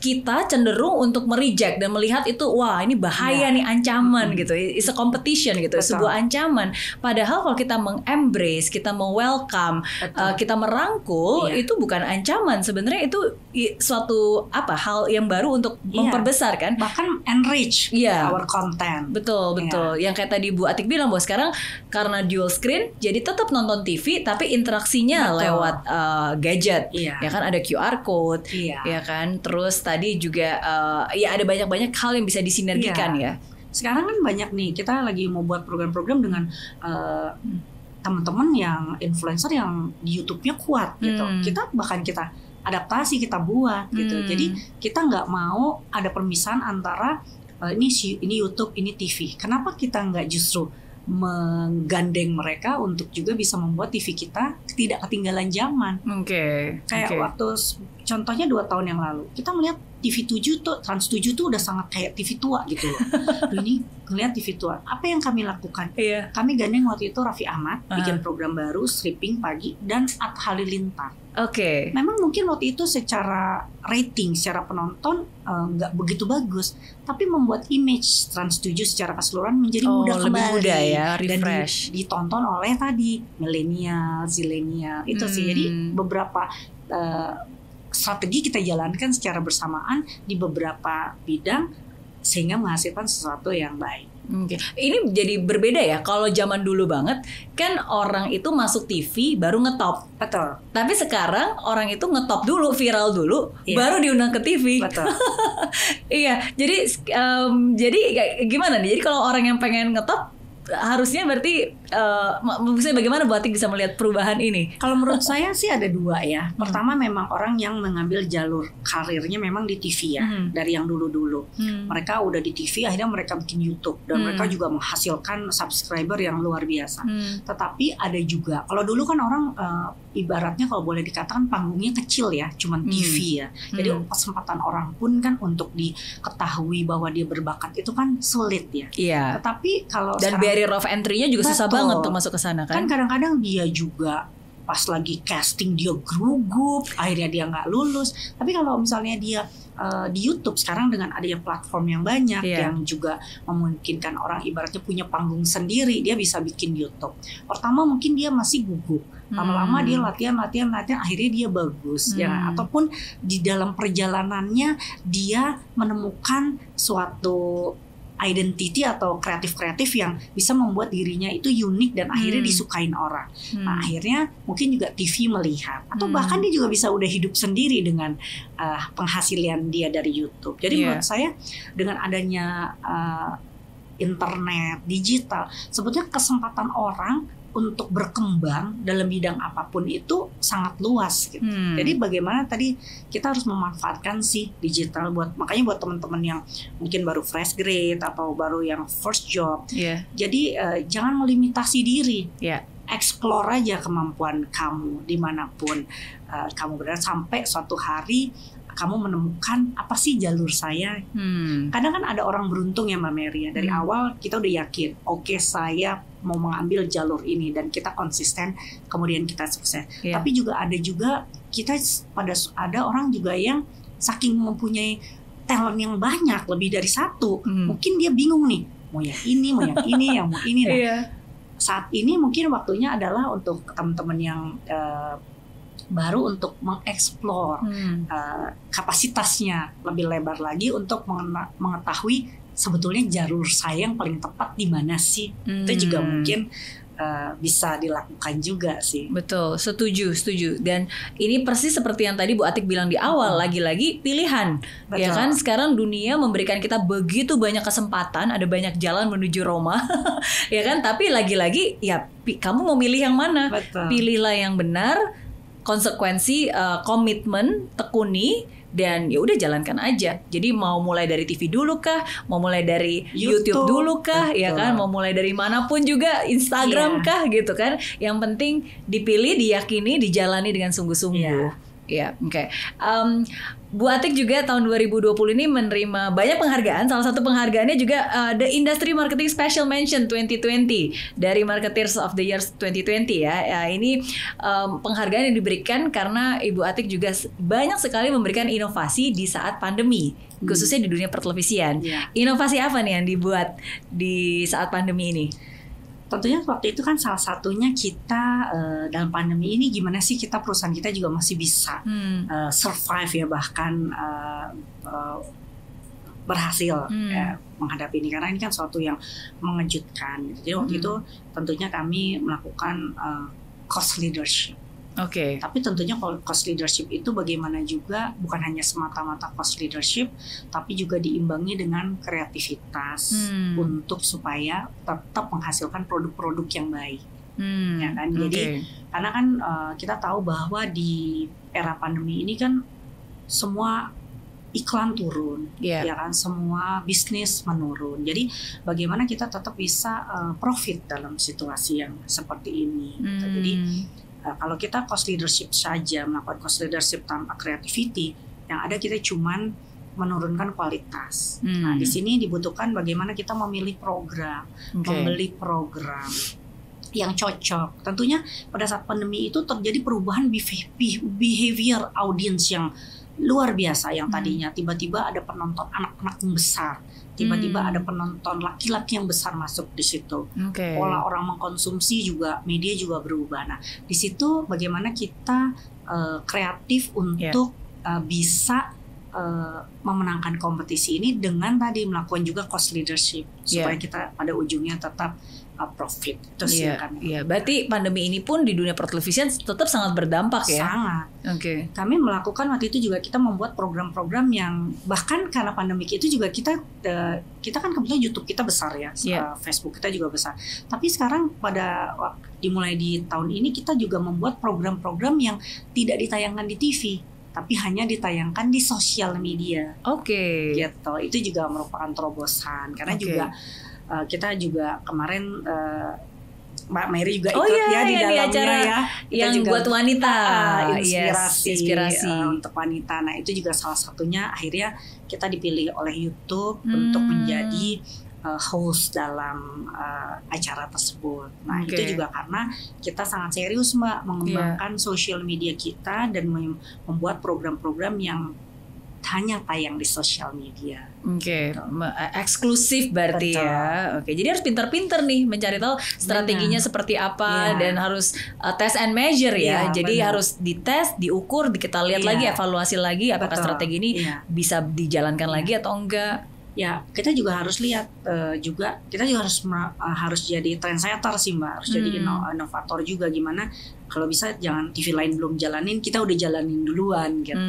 kita cenderung untuk mereject dan melihat itu wah ini bahaya nih, ancaman gitu. It's a competition gitu, sebuah ancaman. Padahal kalau kita mengembrace, kita welcome, kita merangkul, itu bukan ancaman, sebenarnya itu suatu hal yang baru untuk memperbesar kan, bahkan enrich our content. Betul. Yang kayak tadi Bu Atik bilang bahwa sekarang karena dual screen jadi tetap nonton TV tapi interaksinya lewat gadget. Ya kan, ada QR code, ya kan, terus tadi juga ada banyak hal yang bisa disinergikan ya. Sekarang kan banyak nih, kita lagi mau buat program-program dengan teman-teman yang influencer yang di YouTube-nya kuat gitu. Kita adaptasi, kita buat gitu. Jadi kita nggak mau ada permisahan antara ini YouTube, ini TV. Kenapa kita nggak justru menggandeng mereka untuk juga bisa membuat TV kita tidak ketinggalan zaman. Kayak waktu contohnya 2 tahun yang lalu kita melihat TV7 tuh, Trans7 tuh udah sangat kayak TV tua gitu loh. Ini ngeliat TV tua. Apa yang kami lakukan? Kami gandeng waktu itu Raffi Ahmad bikin program baru stripping pagi dan At Halilintar. Memang mungkin waktu itu secara rating, secara penonton nggak begitu bagus, tapi membuat image Trans7 secara keseluruhan menjadi mudah kembali, lebih mudah ya, refresh. Dan ditonton oleh tadi milenial, zilenial itu sih. Jadi beberapa strategi kita jalankan secara bersamaan di beberapa bidang sehingga menghasilkan sesuatu yang baik. Ini jadi berbeda ya. Kalau zaman dulu banget kan orang itu masuk TV baru ngetop. Betul. Tapi sekarang orang itu ngetop dulu, viral dulu, baru diundang ke TV. Betul. Jadi gimana nih? Jadi kalau orang yang pengen ngetop harusnya berarti maksudnya bagaimana Bu Atik bisa melihat perubahan ini? Kalau menurut saya sih ada 2 ya. Pertama memang orang yang mengambil jalur karirnya memang di TV ya, dari yang dulu-dulu. Mereka udah di TV, akhirnya mereka bikin YouTube dan mereka juga menghasilkan subscriber yang luar biasa. Tetapi ada juga, kalau dulu kan orang ibaratnya kalau boleh dikatakan panggungnya kecil ya, cuman TV ya. Jadi kesempatan orang pun kan untuk diketahui bahwa dia berbakat itu kan sulit ya. Tetapi kalau dan barrier of entry-nya juga susah banget untuk masuk ke sana kan. Kan kadang-kadang dia juga pas lagi casting dia gugup, akhirnya dia nggak lulus. Tapi kalau misalnya dia di YouTube sekarang dengan adanya platform yang banyak yang juga memungkinkan orang ibaratnya punya panggung sendiri, dia bisa bikin YouTube. Pertama mungkin dia masih gugup, lama-lama dia latihan, akhirnya dia bagus ya. Ataupun di dalam perjalanannya dia menemukan suatu identity atau kreatif yang bisa membuat dirinya itu unik dan akhirnya disukain orang. Nah, akhirnya mungkin juga TV melihat, atau bahkan dia juga bisa udah hidup sendiri dengan penghasilan dia dari YouTube. Jadi menurut saya dengan adanya internet digital, sebetulnya kesempatan orang untuk berkembang dalam bidang apapun itu sangat luas gitu. Jadi bagaimana tadi kita harus memanfaatkan si digital makanya buat teman-teman yang mungkin baru fresh grade atau baru yang first job. Jadi jangan melimitasi diri. Explore aja kemampuan kamu dimanapun kamu berada, sampai suatu hari kamu menemukan apa sih jalur saya. Kadang kan ada orang beruntung ya Mbak Mary, dari awal kita udah yakin, oke, saya mau mengambil jalur ini dan kita konsisten, kemudian kita sukses. Tapi juga ada orang juga yang saking mempunyai talent yang banyak, lebih dari satu, mungkin dia bingung nih, mau yang ini, mau ini. Nah, saat ini mungkin waktunya adalah untuk teman-teman yang baru untuk mengeksplor kapasitasnya lebih lebar lagi untuk mengetahui sebetulnya jalur saya yang paling tepat di mana sih. Itu juga mungkin bisa dilakukan juga sih. Betul, setuju. Dan ini persis seperti yang tadi Bu Atik bilang di awal, lagi-lagi pilihan. Betul. Ya kan, sekarang dunia memberikan kita begitu banyak kesempatan, ada banyak jalan menuju Roma. Ya kan, tapi lagi-lagi ya kamu mau milih yang mana? Betul. Pilihlah yang benar, konsekuensi, komitmen, tekuni, dan ya udah jalankan aja. Jadi mau mulai dari TV dulu kah, mau mulai dari YouTube dulu kah, ya kan, mau mulai dari manapun juga, Instagram kah gitu kan. Yang penting dipilih, diyakini, dijalani dengan sungguh-sungguh. Oke. Bu Atik juga tahun 2020 ini menerima banyak penghargaan. Salah satu penghargaannya juga The Industry Marketing Special Mention 2020 dari Marketers of the Year 2020 ya. Ini penghargaan yang diberikan karena Ibu Atik juga banyak sekali memberikan inovasi di saat pandemi, khususnya di dunia pertelevisian. Inovasi apa nih yang dibuat di saat pandemi ini? Tentunya waktu itu kan salah satunya kita dalam pandemi ini gimana sih kita, perusahaan kita juga masih bisa survive ya, bahkan berhasil menghadapi ini, karena ini kan suatu yang mengejutkan. Jadi waktu itu tentunya kami melakukan cost leadership. Tapi tentunya cost leadership itu bagaimana juga bukan hanya semata-mata cost leadership, tapi juga diimbangi dengan kreativitas untuk supaya tetap menghasilkan produk-produk yang baik. Ya kan? Jadi karena kan kita tahu bahwa di era pandemi ini kan semua iklan turun, ya kan, semua bisnis menurun. Jadi bagaimana kita tetap bisa profit dalam situasi yang seperti ini. Jadi kalau kita cost leadership saja, melakukan cost leadership tanpa creativity, yang ada kita cuman menurunkan kualitas. Nah, di sini dibutuhkan bagaimana kita memilih program, membeli program yang cocok. Tentunya pada saat pandemi itu terjadi perubahan behavior audience yang luar biasa, yang tadinya tiba-tiba ada penonton anak-anak yang besar, tiba-tiba ada penonton laki-laki yang besar masuk di situ. Pola orang mengkonsumsi juga, media juga berubah. Nah, di situ bagaimana kita kreatif untuk bisa memenangkan kompetisi ini dengan tadi melakukan juga cost leadership supaya kita pada ujungnya tetap profit. Itu sih kan. Berarti pandemi ini pun di dunia pertelevisian tetap sangat berdampak ya. Sangat. Kami melakukan waktu itu juga, kita membuat program-program yang bahkan karena pandemi itu juga kita kan kebetulan YouTube kita besar ya, Facebook kita juga besar. Tapi sekarang pada dimulai di tahun ini kita juga membuat program-program yang tidak ditayangkan di TV, tapi hanya ditayangkan di sosial media. Gitu. Itu juga merupakan terobosan karena juga kita juga kemarin Mbak Mary juga ikut di dalamnya acara yang juga buat wanita, inspirasi untuk wanita. Nah, itu juga salah satunya akhirnya kita dipilih oleh YouTube untuk menjadi host dalam acara tersebut. Nah itu juga karena kita sangat serius Mbak mengembangkan social media kita dan membuat program-program yang hanya tayang di sosial media. Eksklusif berarti. Betul. Ya. Jadi harus pintar-pintar nih mencari tahu strateginya seperti apa dan harus test and measure ya. Jadi harus dites, diukur, kita lihat lagi, evaluasi lagi apakah strategi ini bisa dijalankan lagi atau enggak. Ya, kita juga harus lihat kita juga harus jadi trendsetter sih Mbak, harus jadi inovator juga. Gimana kalau bisa jangan TV lain belum jalanin, kita udah jalanin duluan gitu,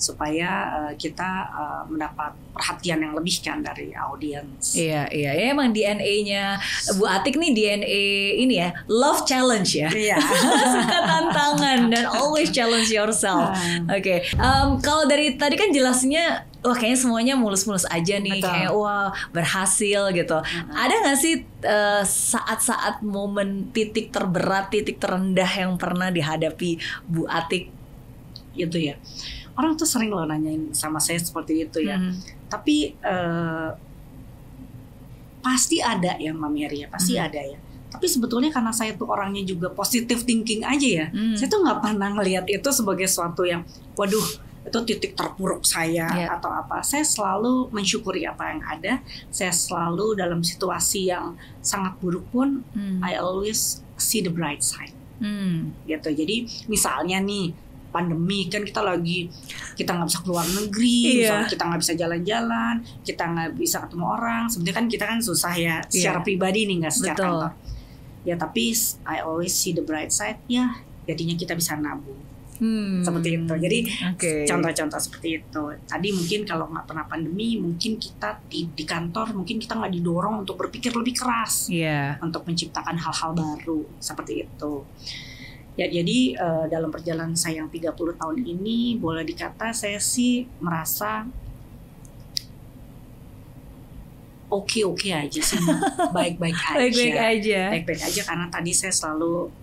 supaya kita mendapat perhatian yang lebih kan dari audiens. Iya, emang DNA-nya Bu Atik nih DNA ini ya, love challenge ya. Iya. Suka tantangan dan always challenge yourself. Kalau dari tadi kan jelasnya wah kayaknya semuanya mulus-mulus aja nih. Betul. Kayak wah berhasil gitu. Ada gak sih saat-saat momen titik terberat, titik terendah yang pernah dihadapi Bu Atik? Itu ya, orang tuh sering loh nanyain sama saya seperti itu ya. Tapi pasti ada ya Mbak Mary ya, pasti ada ya. Tapi sebetulnya karena saya tuh orangnya juga positive thinking aja ya, saya tuh gak pernah ngelihat itu sebagai sesuatu yang waduh itu titik terpuruk saya atau apa. Saya selalu mensyukuri apa yang ada. Saya selalu dalam situasi yang sangat buruk pun I always see the bright side. Gitu. Jadi misalnya nih pandemi kan kita nggak bisa keluar negeri, kita nggak bisa jalan-jalan, kita nggak bisa ketemu orang. Sebenarnya kan kita kan susah ya secara pribadi nih, nggak secara kantor. Ya tapi I always see the bright side. Ya jadinya kita bisa nabung. Seperti itu. Jadi contoh-contoh seperti itu. Tadi mungkin kalau nggak pernah pandemi, mungkin kita di kantor mungkin kita nggak didorong untuk berpikir lebih keras, untuk menciptakan hal-hal baru seperti itu. Ya jadi dalam perjalanan saya yang 30 tahun ini, boleh dikata saya sih merasa oke aja sih, baik-baik aja karena tadi saya selalu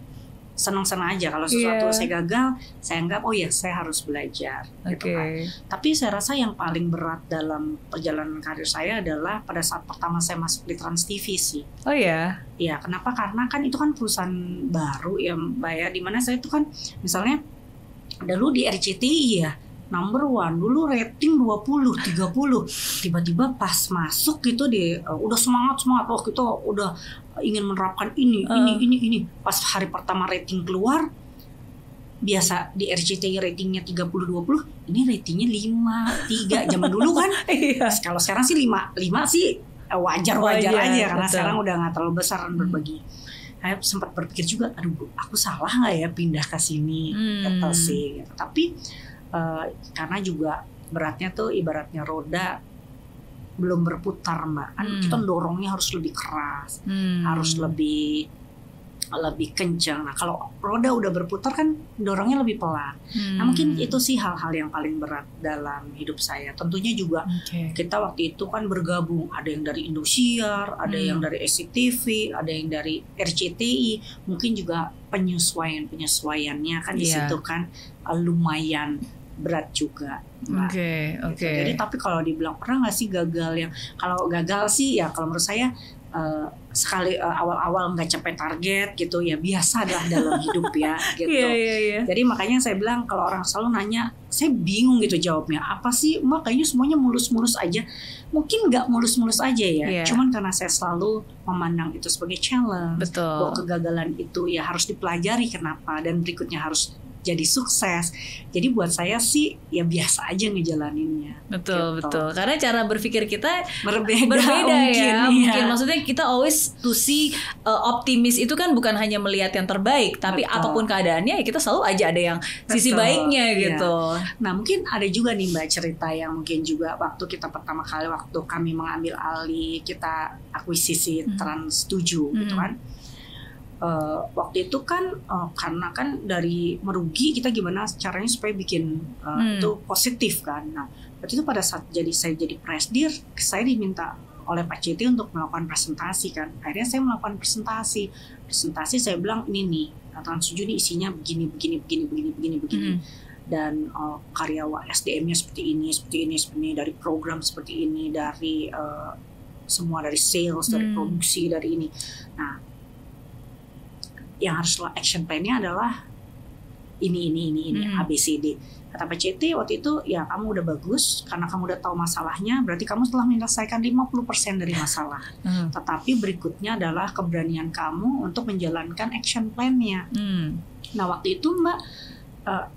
senang-senang aja kalau sesuatu saya gagal, saya anggap saya harus belajar gitu kan. Tapi saya rasa yang paling berat dalam perjalanan karir saya adalah pada saat pertama saya masuk di Trans TV sih. Iya, kenapa? Karena kan itu kan perusahaan baru ya Mbak ya, dimana saya itu kan misalnya dulu di RCTI ya number one, dulu rating 20, 30. Tiba-tiba pas masuk gitu udah semangat, oh kita udah ingin menerapkan ini. Pas hari pertama rating keluar, biasa di RCTI ratingnya 30-20, ini ratingnya 5-3. Zaman dulu kan, kalau sekarang sih 5 sih wajar aja, karena sekarang udah nggak terlalu besar berbagi. Saya sempat berpikir juga, aduh aku salah nggak ya pindah ke sini, gitu sih. Gitu. Tapi karena juga beratnya tuh ibaratnya roda belum berputar Mbak, kan kita dorongnya harus lebih keras, harus lebih kencang. Nah kalau roda udah berputar kan dorongnya lebih pelan. Nah mungkin itu sih hal-hal yang paling berat dalam hidup saya. Tentunya juga kita waktu itu kan bergabung, ada yang dari Indosiar, ada yang dari SCTV, ada yang dari RCTI. Mungkin juga penyesuaiannya kan di situ kan lumayan berat juga. Jadi tapi kalau dibilang pernah nggak sih gagal yang, kalau gagal sih ya kalau menurut saya sekali awal-awal nggak capai target gitu ya biasa adalah dalam hidup ya gitu. Jadi makanya saya bilang kalau orang selalu nanya, saya bingung gitu jawabnya. Apa sih Mbak, kayaknya semuanya mulus-mulus aja. Mungkin nggak mulus-mulus aja ya. Cuman karena saya selalu memandang itu sebagai challenge. Bahwa kegagalan itu ya harus dipelajari kenapa dan berikutnya harus jadi sukses. Jadi buat saya sih ya biasa aja ngejalaninnya. Betul. Karena cara berpikir kita berbeda mungkin, ya. Mungkin maksudnya kita always to see optimis itu kan bukan hanya melihat yang terbaik, tapi apapun keadaannya ya kita selalu aja ada yang sisi baiknya gitu. Nah mungkin ada juga nih Mbak cerita yang mungkin juga waktu kita pertama kali waktu kami mengambil alih, kita akuisisi Trans 7 gitu kan. Waktu itu kan karena kan dari merugi kita gimana caranya supaya bikin itu positif kan. Nah waktu itu pada saat saya jadi presidir, saya diminta oleh Pak Citi untuk melakukan presentasi kan. Akhirnya saya melakukan presentasi saya bilang ini nih Trans 7 ini isinya begini. Dan karyawan SDM-nya seperti ini, dari program seperti ini, dari semua dari sales, dari produksi, dari ini. Nah, yang harus lo action plan-nya adalah ini ABCD. Kata PCT waktu itu, ya kamu udah bagus karena kamu udah tahu masalahnya, berarti kamu telah menyelesaikan 50% dari masalah. Tetapi berikutnya adalah keberanian kamu untuk menjalankan action plan-nya. Nah, waktu itu Mbak,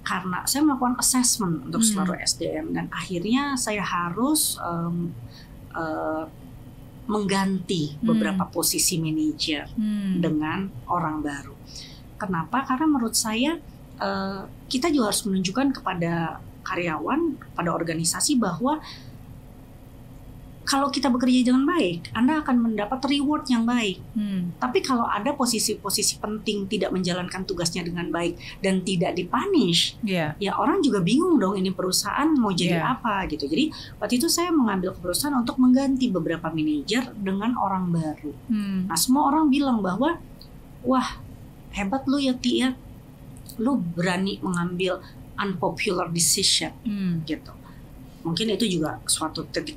karena saya melakukan assessment untuk seluruh SDM dan akhirnya saya harus mengganti beberapa posisi manajer dengan orang baru. Kenapa? Karena menurut saya kita juga harus menunjukkan kepada karyawan, kepada organisasi bahwa kalau kita bekerja dengan baik, Anda akan mendapat reward yang baik. Tapi kalau ada posisi-posisi penting tidak menjalankan tugasnya dengan baik dan tidak dipunish, ya orang juga bingung dong ini perusahaan mau jadi apa gitu. Jadi waktu itu saya mengambil keputusan untuk mengganti beberapa manajer dengan orang baru. Nah, semua orang bilang bahwa wah hebat lu ya Tia, lu berani mengambil unpopular decision gitu. Mungkin itu juga suatu titik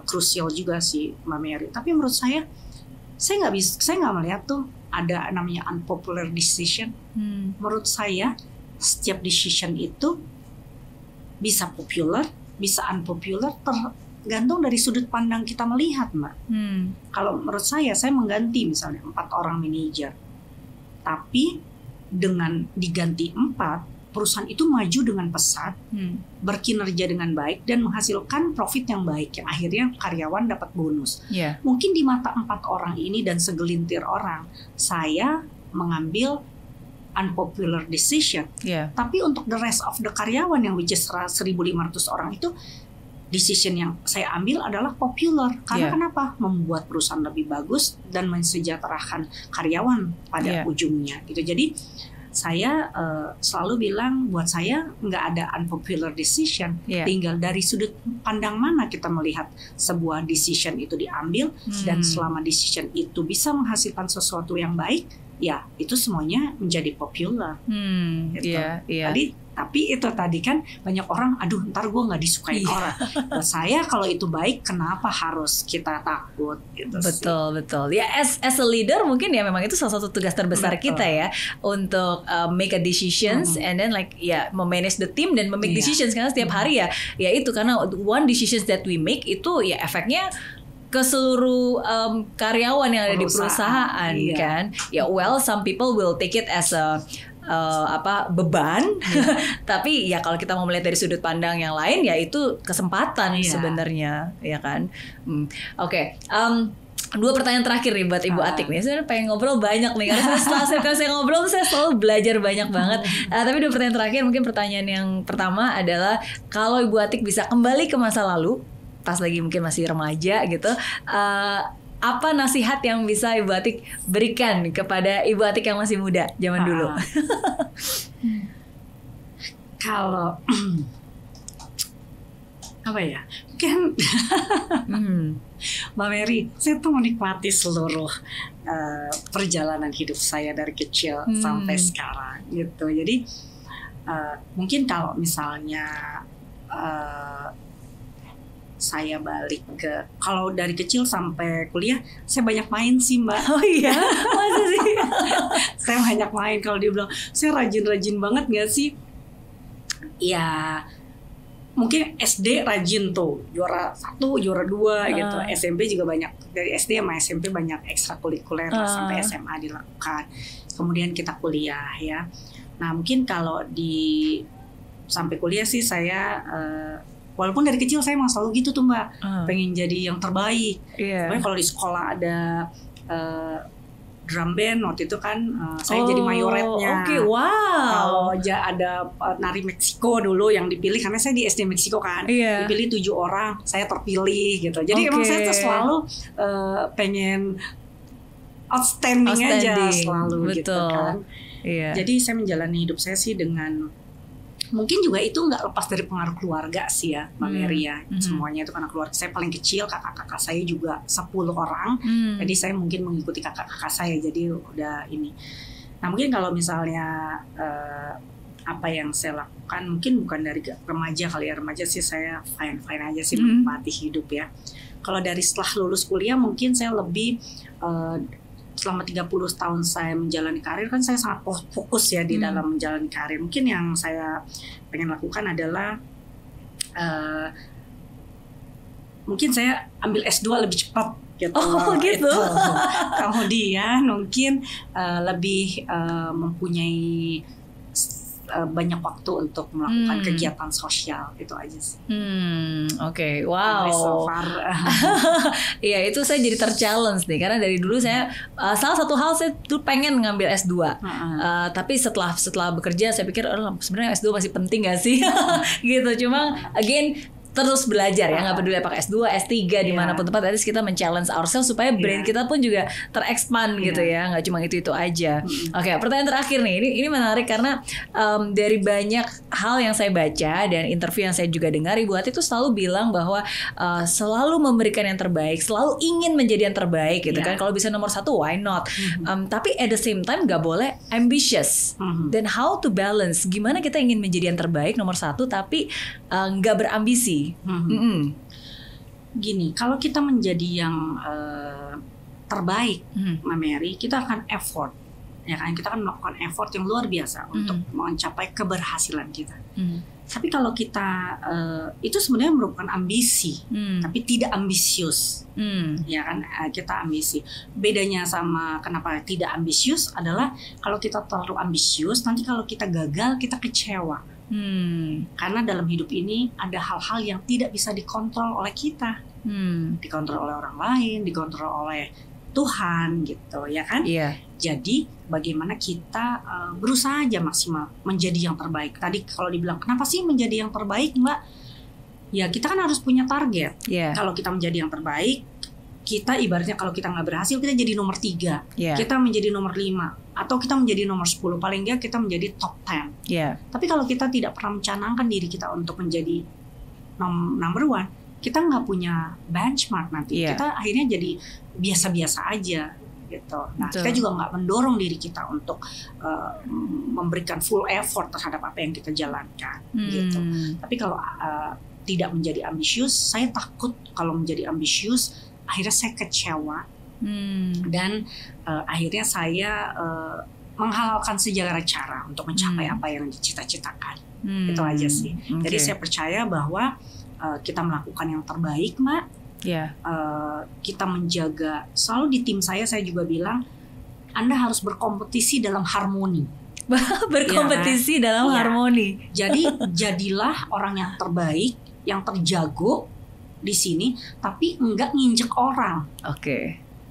krusial juga sih Mbak Mary. Tapi menurut saya nggak melihat tuh ada namanya unpopular decision. Menurut saya setiap decision itu bisa popular, bisa unpopular, tergantung dari sudut pandang kita melihat, Mbak. Kalau menurut saya mengganti misalnya 4 orang manajer, tapi dengan diganti 4, perusahaan itu maju dengan pesat, berkinerja dengan baik dan menghasilkan profit yang baik yang akhirnya karyawan dapat bonus. Mungkin di mata 4 orang ini dan segelintir orang, saya mengambil unpopular decision. Tapi untuk the rest of the karyawan yang which is 1.500 orang itu, decision yang saya ambil adalah popular. Karena kenapa? Membuat perusahaan lebih bagus dan mensejahterakan karyawan pada ujungnya. Gitu. Jadi saya selalu bilang buat saya nggak ada unpopular decision, tinggal dari sudut pandang mana kita melihat sebuah decision itu diambil, dan selama decision itu bisa menghasilkan sesuatu yang baik, ya itu semuanya menjadi popular. Gitu. Tapi itu tadi kan banyak orang, aduh ntar gue nggak disukain orang. Buat saya kalau itu baik, kenapa harus kita takut? Gitu betul. Ya as a leader mungkin ya memang itu salah satu tugas terbesar kita ya, untuk make a decisions and then like memanage the team dan memake decisions, karena setiap hari ya itu karena one decisions that we make itu ya efeknya ke seluruh karyawan yang ada di perusahaan kan. Ya some people will take it as a beban, tapi ya kalau kita mau melihat dari sudut pandang yang lain ya itu kesempatan sebenarnya, ya kan. Oke. 2 pertanyaan terakhir nih buat Ibu Atik nih. Saya pengen ngobrol banyak nih karena setelah saya ngobrol saya selalu belajar banyak banget. Tapi 2 pertanyaan terakhir, mungkin pertanyaan yang pertama adalah kalau Ibu Atik bisa kembali ke masa lalu pas lagi mungkin masih remaja gitu, apa nasihat yang bisa Ibu Atik berikan kepada Ibu Atik yang masih muda zaman dulu? Kalau apa ya? Kan Mbak Mary, saya tuh menikmati seluruh perjalanan hidup saya dari kecil sampai sekarang gitu. Jadi mungkin kalau misalnya saya balik ke, kalau dari kecil sampai kuliah saya banyak main sih Mbak. Oh iya? Masa sih? Saya banyak main. Kalau dia bilang saya rajin-rajin banget gak sih? Ya mungkin SD rajin tuh, juara 1, juara 2 gitu. SMP juga banyak, dari SD sama SMP banyak ekstrakurikuler sampai SMA dilakukan. Kemudian kita kuliah ya. Nah mungkin kalau di sampai kuliah sih saya walaupun dari kecil saya memang selalu gitu tuh Mbak, pengen jadi yang terbaik. Pokoknya kalau di sekolah ada drum band waktu itu kan saya jadi mayoretnya. Kalau ada nari Meksiko dulu yang dipilih, karena saya di SD Meksiko kan, dipilih 7 orang, saya terpilih gitu. Jadi emang saya tuh selalu pengen outstanding aja selalu. Betul. Gitu kan. Jadi saya menjalani hidup saya sih dengan, mungkin juga itu nggak lepas dari pengaruh keluarga sih ya Mbak Mary ya. Semuanya itu karena keluarga saya paling kecil, kakak-kakak saya juga 10 orang. Jadi saya mungkin mengikuti kakak-kakak saya, jadi udah ini. Nah mungkin kalau misalnya apa yang saya lakukan, mungkin bukan dari remaja kali ya. Remaja sih saya fine-fine aja sih, menikmati hidup ya. Kalau dari setelah lulus kuliah mungkin saya lebih selama 30 tahun saya menjalani karir kan saya sangat fokus ya di dalam menjalani karir. Mungkin yang saya pengen lakukan adalah mungkin saya ambil S2 lebih cepat gitu. Oh gitu. Kemudian mungkin lebih mempunyai banyak waktu untuk melakukan kegiatan sosial, itu aja sih. Oke. Wow. So far. Iya, itu saya jadi ter-challenge nih karena dari dulu saya salah satu hal saya tuh pengen ngambil S2. Tapi setelah bekerja saya pikir sebenarnya S2 masih penting gak sih? Gitu. Cuma again terus belajar ya, nggak peduli apakah S2, S3 dimanapun tempat, at least kita men-challenge ourselves supaya brain kita pun juga ter-expand gitu ya, nggak cuma itu aja. Oke, pertanyaan terakhir nih, ini menarik karena dari banyak hal yang saya baca dan interview yang saya juga dengar, Ibu Atik itu selalu bilang bahwa selalu memberikan yang terbaik, selalu ingin menjadi yang terbaik gitu kan. Kalau bisa nomor 1, why not? Tapi at the same time nggak boleh ambitious. Dan how to balance, gimana kita ingin menjadi yang terbaik nomor 1 tapi nggak berambisi. Gini, kalau kita menjadi yang terbaik, Mbak Mary, kita akan effort, ya kan? Kita akan melakukan effort yang luar biasa untuk mencapai keberhasilan kita. Tapi kalau kita itu sebenarnya merupakan ambisi, tapi tidak ambisius, ya kan? Kita ambisi. Bedanya sama kenapa tidak ambisius adalah kalau kita terlalu ambisius, nanti kalau kita gagal kita kecewa. Karena dalam hidup ini ada hal-hal yang tidak bisa dikontrol oleh kita, dikontrol oleh orang lain, dikontrol oleh Tuhan, gitu ya kan? Jadi bagaimana kita berusaha aja maksimal menjadi yang terbaik. Tadi kalau dibilang kenapa sih menjadi yang terbaik, Mbak? Ya kita kan harus punya target. Kalau kita menjadi yang terbaik, kita ibaratnya kalau kita nggak berhasil kita jadi nomor 3, kita menjadi nomor 5, atau kita menjadi nomor 10, paling nggak kita menjadi top 10. Tapi kalau kita tidak pernah mencanangkan diri kita untuk menjadi number 1, kita nggak punya benchmark nanti. Kita akhirnya jadi biasa-biasa aja gitu. Nah, kita juga nggak mendorong diri kita untuk memberikan full effort terhadap apa yang kita jalankan gitu. Tapi kalau tidak menjadi ambisius, saya takut kalau menjadi ambisius akhirnya saya kecewa dan akhirnya saya menghalalkan segala cara untuk mencapai apa yang dicita-citakan. Itu aja sih. Jadi saya percaya bahwa kita melakukan yang terbaik, Mbak. Kita menjaga, selalu di tim saya juga bilang, Anda harus berkompetisi dalam harmoni. Berkompetisi dalam harmoni. Jadi jadilah orang yang terbaik, yang terjago di sini, tapi enggak nginjek orang.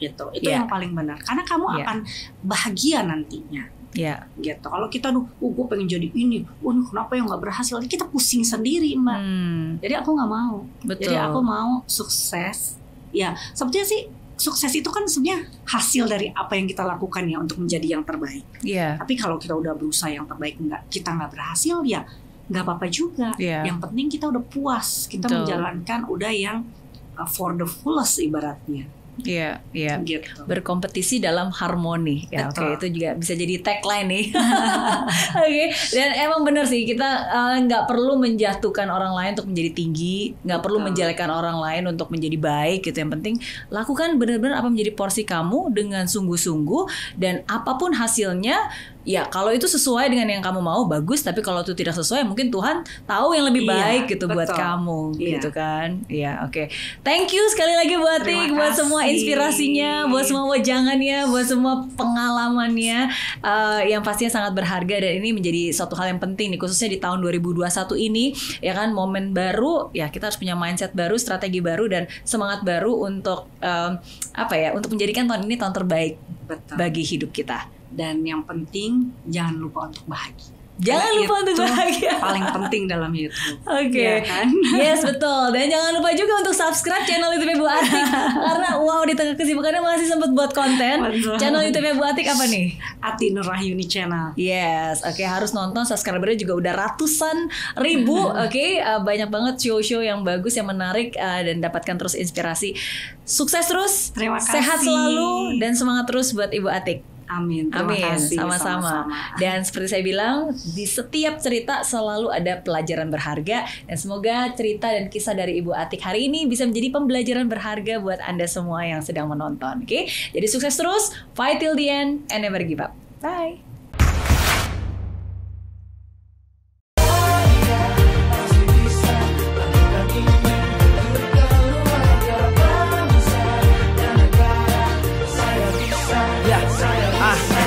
Gitu. Itu yang paling benar. Karena kamu akan bahagia nantinya. Gitu. Kalau kita gue pengen jadi ini, kenapa yang nggak berhasil? Kita pusing sendiri, Mbak. Jadi aku nggak mau. Jadi aku mau sukses. Ya, sebetulnya sih sukses itu kan sebenarnya hasil dari apa yang kita lakukan ya untuk menjadi yang terbaik. Tapi kalau kita udah berusaha yang terbaik, kita nggak berhasil, ya nggak apa-apa juga. Yang penting kita udah puas, kita menjalankan udah yang for the fullest ibaratnya. Gitu. Berkompetisi dalam harmoni. Itu juga bisa jadi tagline nih. Dan emang benar sih, kita nggak perlu menjatuhkan orang lain untuk menjadi tinggi, nggak perlu menjelekkan orang lain untuk menjadi baik gitu. Yang penting lakukan benar-benar apa menjadi porsi kamu dengan sungguh-sungguh, dan apapun hasilnya, ya kalau itu sesuai dengan yang kamu mau, bagus. Tapi kalau itu tidak sesuai, mungkin Tuhan tahu yang lebih baik gitu buat kamu, gitu kan. Thank you sekali lagi Bu Atik buat semua inspirasinya, buat semua wejangannya, buat semua pengalamannya yang pastinya sangat berharga, dan ini menjadi suatu hal yang penting nih, khususnya di tahun 2021 ini, ya kan, momen baru, ya kita harus punya mindset baru, strategi baru, dan semangat baru untuk untuk menjadikan tahun ini tahun terbaik bagi hidup kita. Dan yang penting jangan lupa untuk bahagia. Jangan lupa untuk bahagia. Paling penting dalam hidup. Ya kan? Yes, betul. Dan jangan lupa juga untuk subscribe channel YouTube Bu Atik. Karena di tengah kesibukannya masih sempat buat konten. Channel YouTube Bu Atik apa nih? Ati Nurrahyuni Channel. Yes, harus nonton. Subscribernya juga udah ratusan ribu. Banyak banget show-show yang bagus, yang menarik, dan dapatkan terus inspirasi. Sukses terus. Terima kasih. Sehat selalu dan semangat terus buat Ibu Atik. Amin. Terima Amin. kasih. Sama-sama. Dan seperti saya bilang, di setiap cerita selalu ada pelajaran berharga. Dan semoga cerita dan kisah dari Ibu Atik hari ini bisa menjadi pembelajaran berharga buat Anda semua yang sedang menonton. Oke? Jadi sukses terus, fight till the end, and never give up. Bye.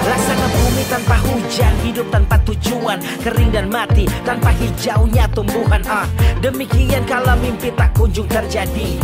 Laksana bumi tanpa hujan, hidup tanpa tujuan, kering dan mati tanpa hijaunya tumbuhan. Demikian kalau mimpi tak kunjung terjadi.